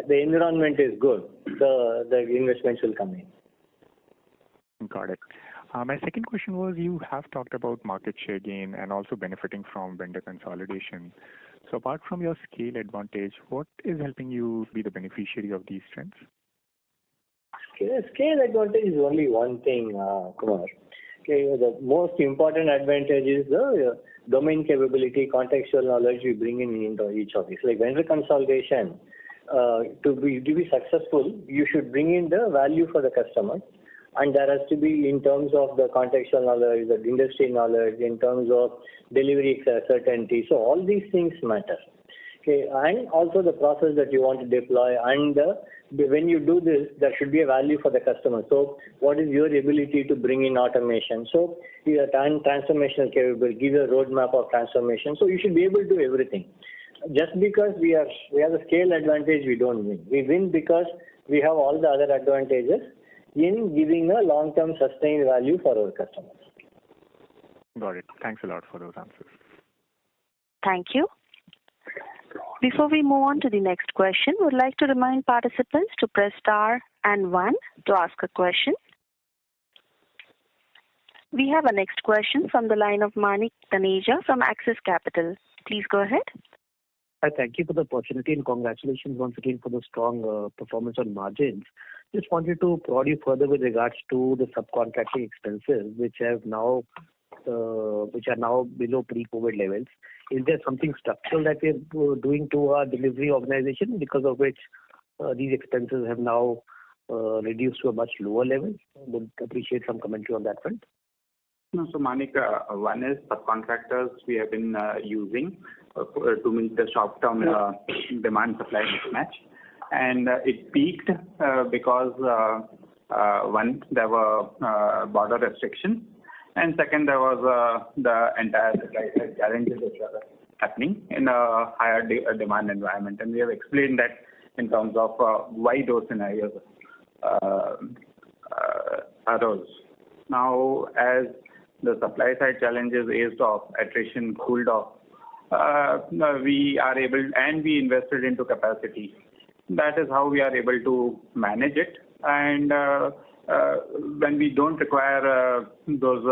Speaker 2: the environment is good, the investments will come in.
Speaker 10: Got it. My second question was, you have talked about market share gain and also benefiting from vendor consolidation. So apart from your scale advantage, what is helping you be the beneficiary of these trends?
Speaker 2: Scale advantage is only one thing, Kumar. Okay, the most important advantage is the domain capability, contextual knowledge we bring in into each of these. Like vendor consolidation, to be successful, you should bring in the value for the customer. And there has to be in terms of the contextual knowledge, the industry knowledge, in terms of delivery certainty. So all these things matter. Okay, and also the process that you want to deploy, and when you do this, there should be a value for the customer. So what is your ability to bring in automation? So your transformational capability, give a roadmap of transformation. So you should be able to do everything. Just because we have a scale advantage, we don't win. We win because we have all the other advantages in giving a long-term sustained value for our customers.
Speaker 10: Got it. Thanks a lot for those answers.
Speaker 6: Thank you. Before we move on to the next question, we would like to remind participants to press star and 1 to ask a question. We have a next question from the line of Manik Taneja from Axis Capital. Please go ahead.
Speaker 11: Hi, thank you for the opportunity and congratulations once again for the strong performance on margins. Just wanted to prod you further with regards to the subcontracting expenses, which are now below pre-COVID levels. Is there something structural that we're doing to our delivery organization because of which these expenses have now reduced to a much lower level? Would appreciate some commentary on that front.
Speaker 3: No, so Manik, one is subcontractors we have been using to meet the short-term demand supply mismatch, and it peaked because one, there were border restrictions, and second, there was the entire supply side challenges which were happening in a higher demand environment, and we have explained that in terms of why those scenarios arose. Now, as the supply side challenges eased off, attrition cooled off, we are able, and we invested into capacity. That is how we are able to manage it. And when we don't require those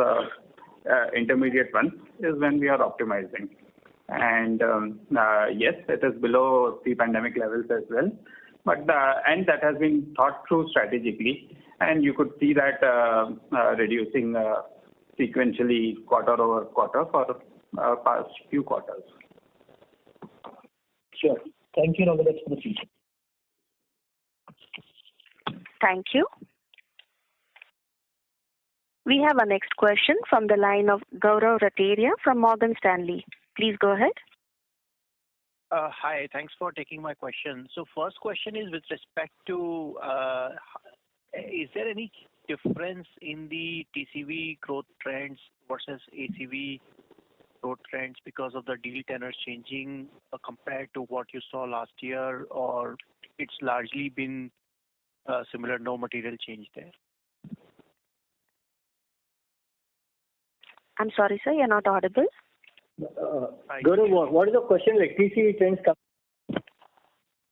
Speaker 3: intermediate ones is when we are optimizing. And yes, it is below pre-pandemic levels as well. But and that has been thought through strategically, and you could see that reducing sequentially quarter over quarter for past few quarters.
Speaker 11: Sure. Thank you, Nagarajan, for the future.
Speaker 6: Thank you. We have a next question from the line of Gaurav Rateria from Morgan Stanley. Please go ahead.
Speaker 12: Hi, thanks for taking my question. So first question is with respect to, is there any difference in the TCV growth trends versus ACV growth trends because of the deal tenors changing compared to what you saw last year, or it's largely been similar, no material change there?
Speaker 6: I'm sorry, sir, you're not audible.
Speaker 2: Gaurav, what is the question? Like TCV trends come?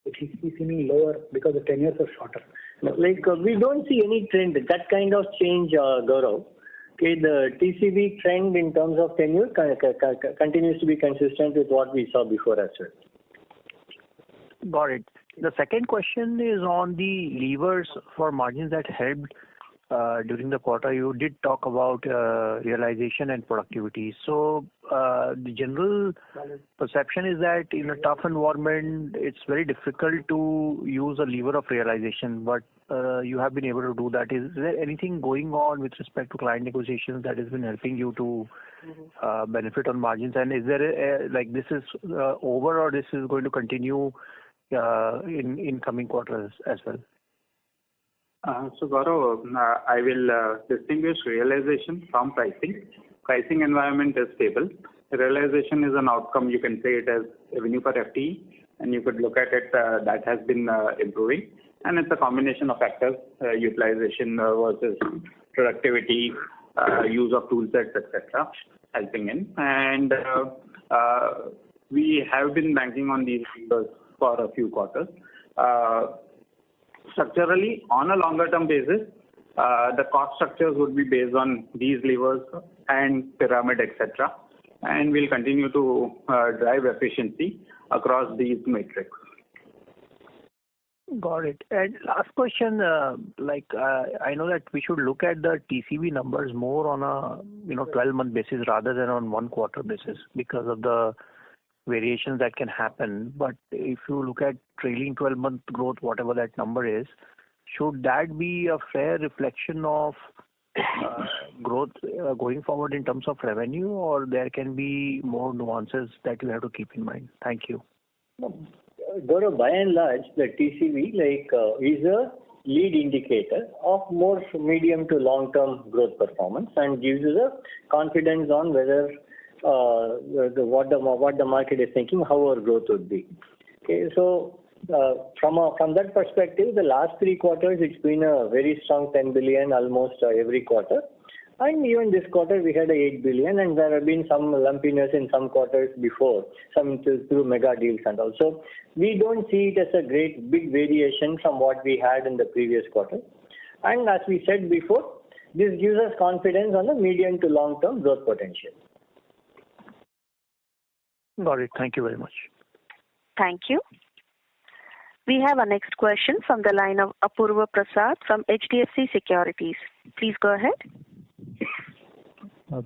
Speaker 5: TCV seeming lower because the tenures are shorter.
Speaker 2: Like we don't see any trend, that kind of change, Gaurav. Okay, the TCV trend in terms of tenure continues to be consistent with what we saw before as well.
Speaker 12: Got it.
Speaker 11: The second question is on the levers for margins that helped during the quarter. You did talk about realization and productivity. So the general perception is that in a tough environment, it's very difficult to use a lever of realization, but you have been able to do that. Is there anything going on with respect to client negotiations that has been helping you to benefit on margins? And is there like this is over, or this is going to continue in coming quarters as well?
Speaker 3: So Gaurav, I will distinguish realization from pricing. Pricing environment is stable. Realization is an outcome. You can say it as revenue per FTE, and you could look at it that has been improving. And it's a combination of factors, utilization versus productivity, use of tool sets, etc., helping in. And we have been banking on these levers for a few quarters. Structurally, on a longer term basis, the cost structures would be based on these levers and pyramid, etc. And we'll continue to drive efficiency across these metrics.
Speaker 11: Got it. And last question, I know that we should look at the TCV numbers more on a 12-month basis rather than on 1 quarter basis because of the variations that can happen. But if you look at trailing 12-month growth, whatever that number is, should that be a fair reflection of growth going forward in terms of revenue, or there can be more nuances that you have to keep in mind? Thank you.
Speaker 2: Gaurav, by and large, the TCV is a lead indicator of more medium to long-term growth performance and gives you the confidence on whether what the market is thinking, how our growth would be. Okay, so from that perspective, the last 3 quarters, it's been a very strong 10 billion almost every quarter. And even this quarter, we had 8 billion, and there have been some lumpiness in some quarters before, some through mega deals and all. So we don't see it as a great big variation from what we had in the previous quarter. And as we said before, this gives us confidence on the medium to long-term growth potential.
Speaker 11: Got it. Thank you very much.
Speaker 6: Thank you. We have our next question from the line of Apurva Prasad from HDFC Securities. Please go ahead.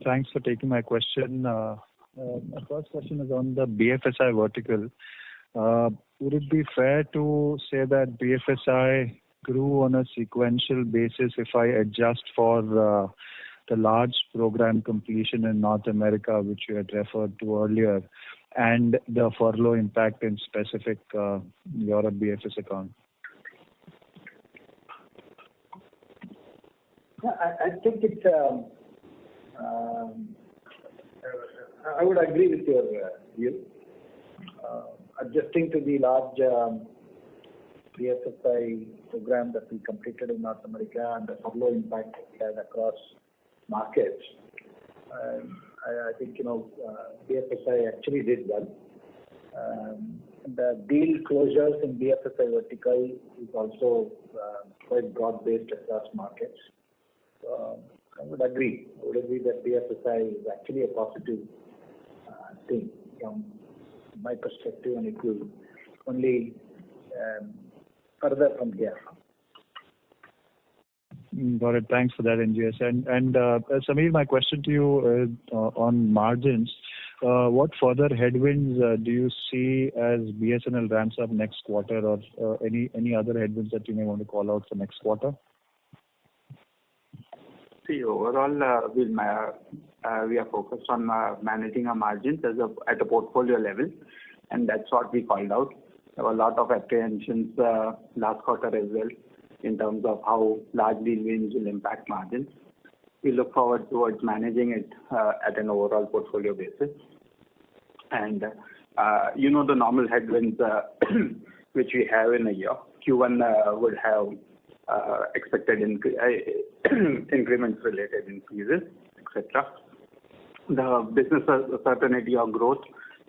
Speaker 13: Thanks for taking my question. My first question is on the BFSI vertical. Would it be fair to say that BFSI grew on a sequential basis if I adjust for the large program completion in North America, which you had referred to earlier, and the furlough impact in specific Europe BFS account?
Speaker 5: I think it's. I would agree with your view. Adjusting to the large BFSI program that we completed in North America and the furlough impact it had across markets, I think BFSI actually did well. The deal closures in BFSI vertical is also quite broad-based across markets. I would agree that BFSI is actually a positive thing from my perspective, and it will only further from here.
Speaker 13: Got it. Thanks for that, NGS. And Samir, my question to you is on margins. What further headwinds do you see as BSNL ramps up next quarter, or any other headwinds that you may want to call out for next quarter?
Speaker 3: See, overall, we are focused on managing our margins at a portfolio level, and that's what we called out. There were a lot of apprehensions last quarter as well in terms of how large deal wins will impact margins. We look forward towards managing it at an overall portfolio basis. And the normal headwinds which we have in a year. Q1 would have expected increments related increases, etc. The business certainty of growth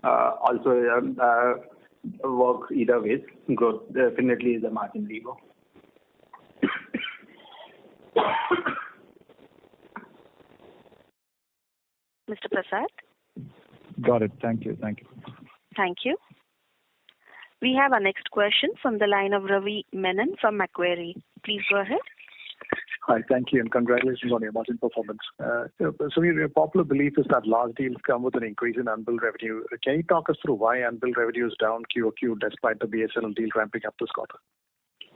Speaker 3: also works either ways. Growth definitely is a margin lever.
Speaker 6: Mr. Prasad?
Speaker 13: Got it. Thank you.
Speaker 6: Thank you. We have our next question from the line of Ravi Menon from Macquarie. Please go ahead.
Speaker 14: Hi, thank you, and congratulations on your margin performance. So your popular belief is that large deals come with an increase in unbilled revenue. Can you talk us through why unbilled revenue is down QOQ despite the BSNL deal ramping up this quarter?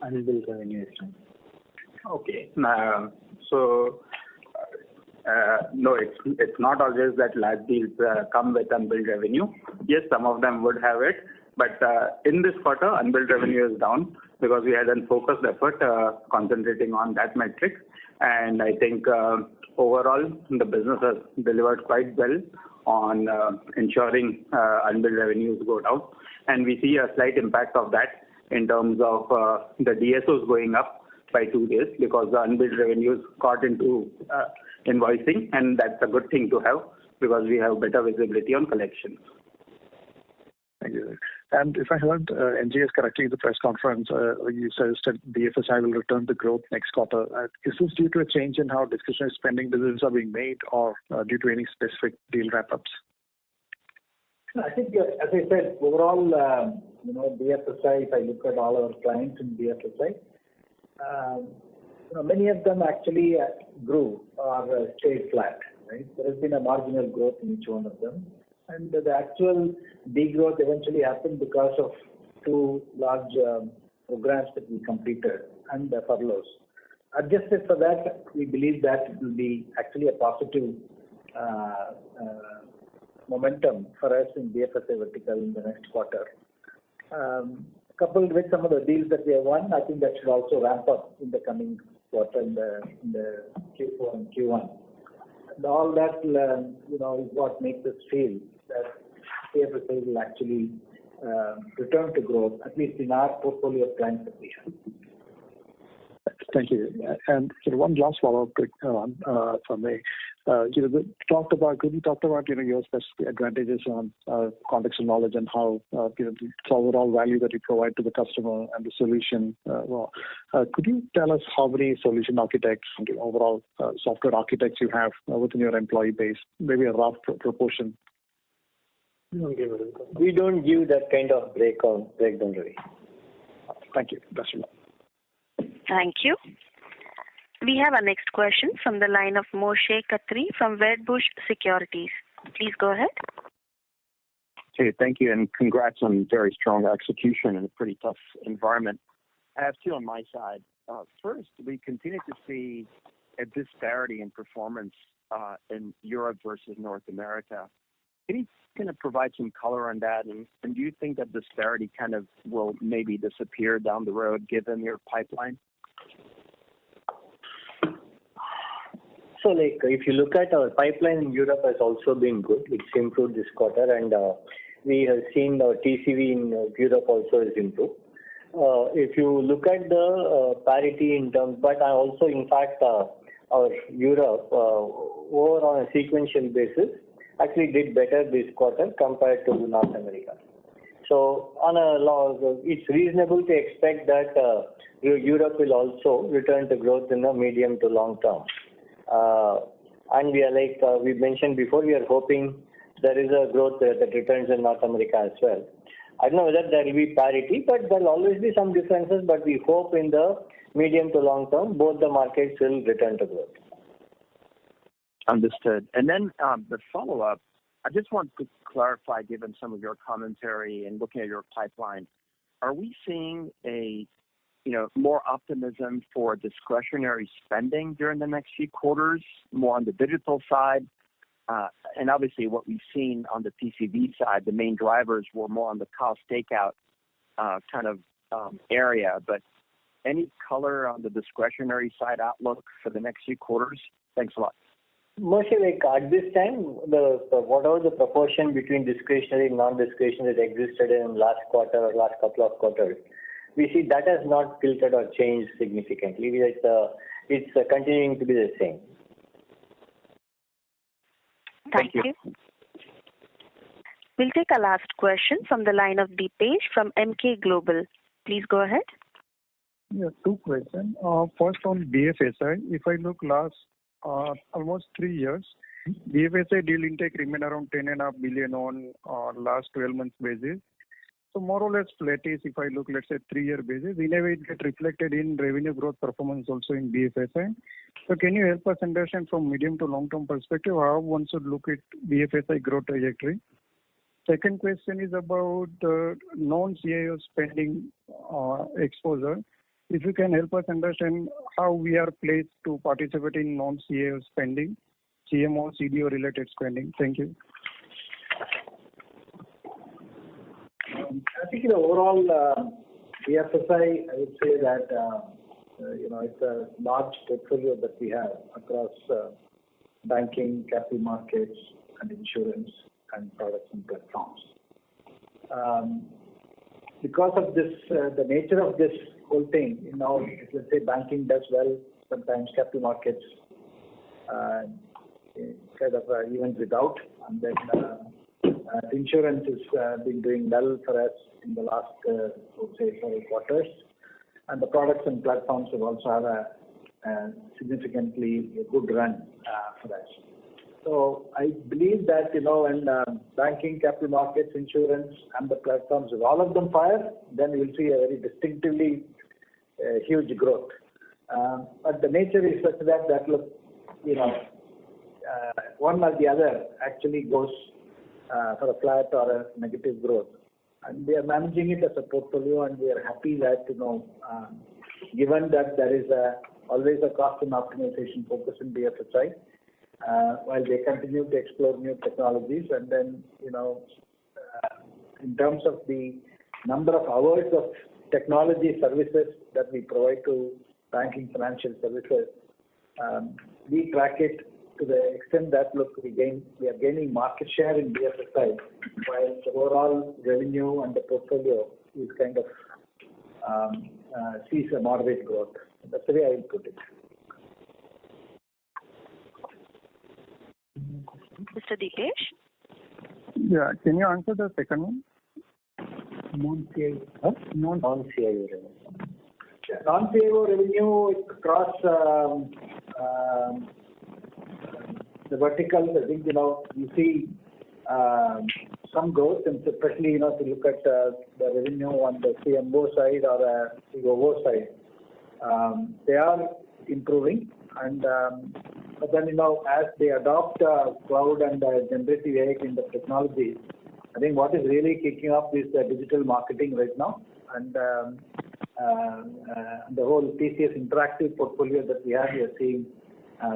Speaker 2: Unbilled revenue is down.
Speaker 3: Okay. No, it's not always that large deals come with unbilled revenue. Yes, some of them would have it, but in this quarter, unbilled revenue is down because we had a focused effort concentrating on that metric. And I think overall, the business has delivered quite well on ensuring unbilled revenues go down. And we see a slight impact of that in terms of the DSOs going up by 2 days because the unbilled revenues got into invoicing, and that's a good thing to have because we have better visibility on collections.
Speaker 14: Thank you. And if I heard NGS correctly in the press conference, you suggested BFSI will return to growth next quarter. Is this due to a change in how discretionary spending decisions are being made or due to any specific deal wrap-ups?
Speaker 5: I think, as I said, overall, BFSI, if I look at all our clients in BFSI, many of them actually grew or stayed flat, right? There has been a marginal growth in each one of them. And the actual degrowth eventually happened because of 2 large programs that we completed and the furloughs. Adjusted for that, we believe that it will be actually a positive momentum for us in BFSI vertical in the next quarter. Coupled with some of the deals that we have won, I think that should also ramp up in the coming quarter in the Q4 and Q1. And all that, is what makes us feel that BFSI will actually return to growth, at least in our portfolio of clients that we have.
Speaker 14: Thank you. And one last follow-up from me. You talked about your specific advantages on contextual knowledge and how the overall value that you provide to the customer and the solution. Could you tell us how many solution architects and overall software architects you have within your employee base? Maybe a rough proportion.
Speaker 2: We don't give that kind of breakdown, Ravi.
Speaker 14: Thank you. That's enough.
Speaker 6: Thank you. We have our next question from the line of Moshe Katri from Wedbush Securities. Please go ahead.
Speaker 15: Hey, thank you, and congrats on very strong execution in a pretty tough environment. I have 2 on my side. First, we continue to see a disparity in performance in Europe versus North America. Can you kind of provide some color on that? And do you think that disparity kind of will maybe disappear down the road given your pipeline?
Speaker 2: So, if you look at our pipeline in Europe has also been good. It's improved this quarter, and we have seen our TCV in Europe also has improved. If you look at the parity in terms, but also, in fact, our Europe, over on a sequential basis, actually did better this quarter compared to North America. So, it's reasonable to expect that Europe will also return to growth in the medium to long term. And we are we mentioned before, we are hoping there is a growth that returns in North America as well. I don't know whether there will be parity, but there will always be some differences. But we hope in the medium to long term, both the markets will return to growth.
Speaker 15: Understood. And then the follow-up, I just want to clarify, given some of your commentary and looking at your pipeline, are we seeing more optimism for discretionary spending during the next few quarters, more on the digital side? And obviously, what we've seen on the TCV side, the main drivers were more on the cost takeout area. But any color on the discretionary side outlook for the next few quarters? Thanks a lot.
Speaker 2: Mostly, at this time, whatever the proportion between discretionary and non-discretionary that existed in last quarter or last couple of quarters, we see that has not tilted or changed significantly. It's continuing to be the same.
Speaker 6: Thank you. We'll take a last question from the line of Deepesh from MK Global. Please go ahead.
Speaker 8: Yeah, 2 questions. First on BFSI, if I look last almost 3 years, BFSI deal intake remain around $10.5 billion on last 12 months basis.
Speaker 16: So more or less flattish if I look, let's say, 3-year basis. In a way, it gets reflected in revenue growth performance also in BFSI. So can you help us understand from medium to long-term perspective how one should look at BFSI growth trajectory? Second question is about non-CIO spending exposure. If you can help us understand how we are placed to participate in non-CIO spending, CMO, CDO related spending. Thank you.
Speaker 5: I think overall BFSI, I would say that it's a large portfolio that we have across banking, capital markets, and insurance, and products and platforms. Because of this, the nature of this whole thing, let's say banking does well, sometimes capital markets kind of even without, and then insurance has been doing well for us in the last, let's say, 4 quarters, and the products and platforms have also had a significantly good run for us. So I believe that when banking, capital markets, insurance, and the platforms, if all of them fire, then you will see a very distinctively huge growth. But the nature is such that look, one or the other actually goes for a flat or a negative growth. And we are managing it as a portfolio, and we are happy that, given that there is always a cost and optimization focus in BFSI, while they continue to explore new technologies, and then, in terms of the number of hours of technology services that we provide to banking financial services, we track it to the extent that, look, we are gaining market share in BFSI, while the overall revenue and the portfolio is kind of sees a moderate growth. That's the way I would put it.
Speaker 6: Mr. Deepesh?
Speaker 16: Yeah, can you answer the second one?
Speaker 5: Non-CIO revenue. Non-CIO revenue across the verticals, I think, you see some growth, and especially, if you look at the revenue on the CMO side or COO side, they are improving. And but then, as they adopt cloud and generative AI in the technology, I think what is really kicking off is the digital marketing right now, and the whole TCS Interactive portfolio that we have, we are seeing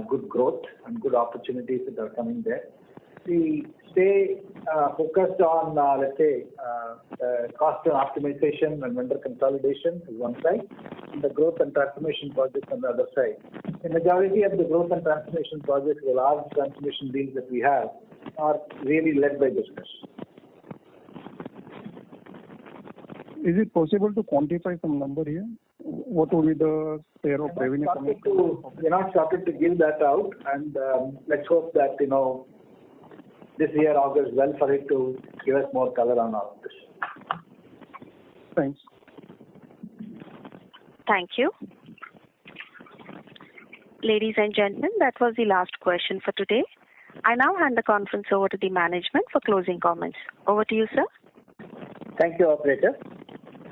Speaker 5: good growth and good opportunities that are coming there. We stay focused on, let's say, cost and optimization and vendor consolidation is one side, and the growth and transformation projects on the other side. The majority of the growth and transformation projects, the large transformation deals that we have, are really led by business.
Speaker 16: Is it possible to quantify some number here? What will be the share of revenue coming?
Speaker 5: We're not started to give that out, and let's hope that this year augurs well for it to give us more color on all of this.
Speaker 16: Thanks.
Speaker 6: Thank you. Ladies and gentlemen, that was the last question for today. I now hand the conference over to the management for closing comments. Over to you, sir.
Speaker 2: Thank you, operator.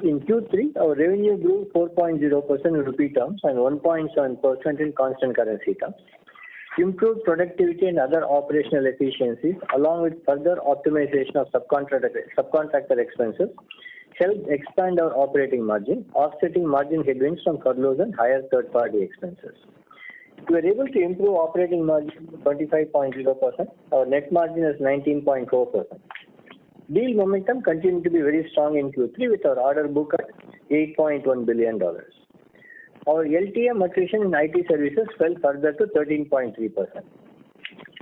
Speaker 2: In Q3, our revenue grew 4.0% in rupee terms and 1.7% in constant currency terms. Improved productivity and other operational efficiencies, along with further optimization of subcontractor expenses, helped expand our operating margin, offsetting margin headwinds from furloughs and higher third-party expenses. We were able to improve operating margin to 25.0%. Our net margin is 19.4%. Deal momentum continued to be very strong in Q3 with our order book at $8.1 billion. Our LTM attrition in IT services fell further to 13.3%.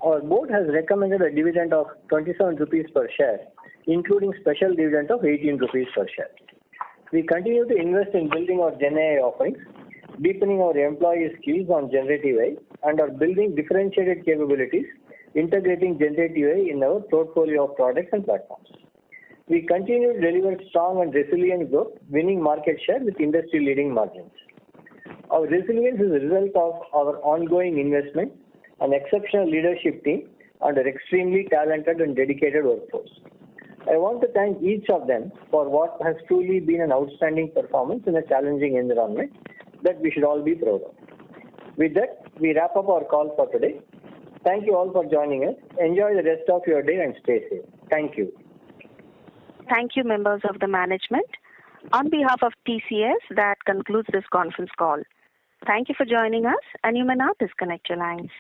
Speaker 2: Our board has recommended a dividend of 27 rupees per share, including special dividend of 18 rupees per share. We continue to invest in building our GenAI offerings, deepening our employee skills on generative AI, and are building differentiated capabilities, integrating generative AI in our portfolio of products and platforms. We continue to deliver strong and resilient growth, winning market share with industry-leading margins. Our resilience is a result of our ongoing investment, an exceptional leadership team, and an extremely talented and dedicated workforce. I want to thank each of them for what has truly been an outstanding performance in a challenging environment that we should all be proud of. With that, we wrap up our call for today. Thank you all for joining us. Enjoy the rest of your day and stay safe. Thank you.
Speaker 6: Thank you, members of the management. On behalf of TCS, that concludes this conference call. Thank you for joining us, and you may now disconnect your lines.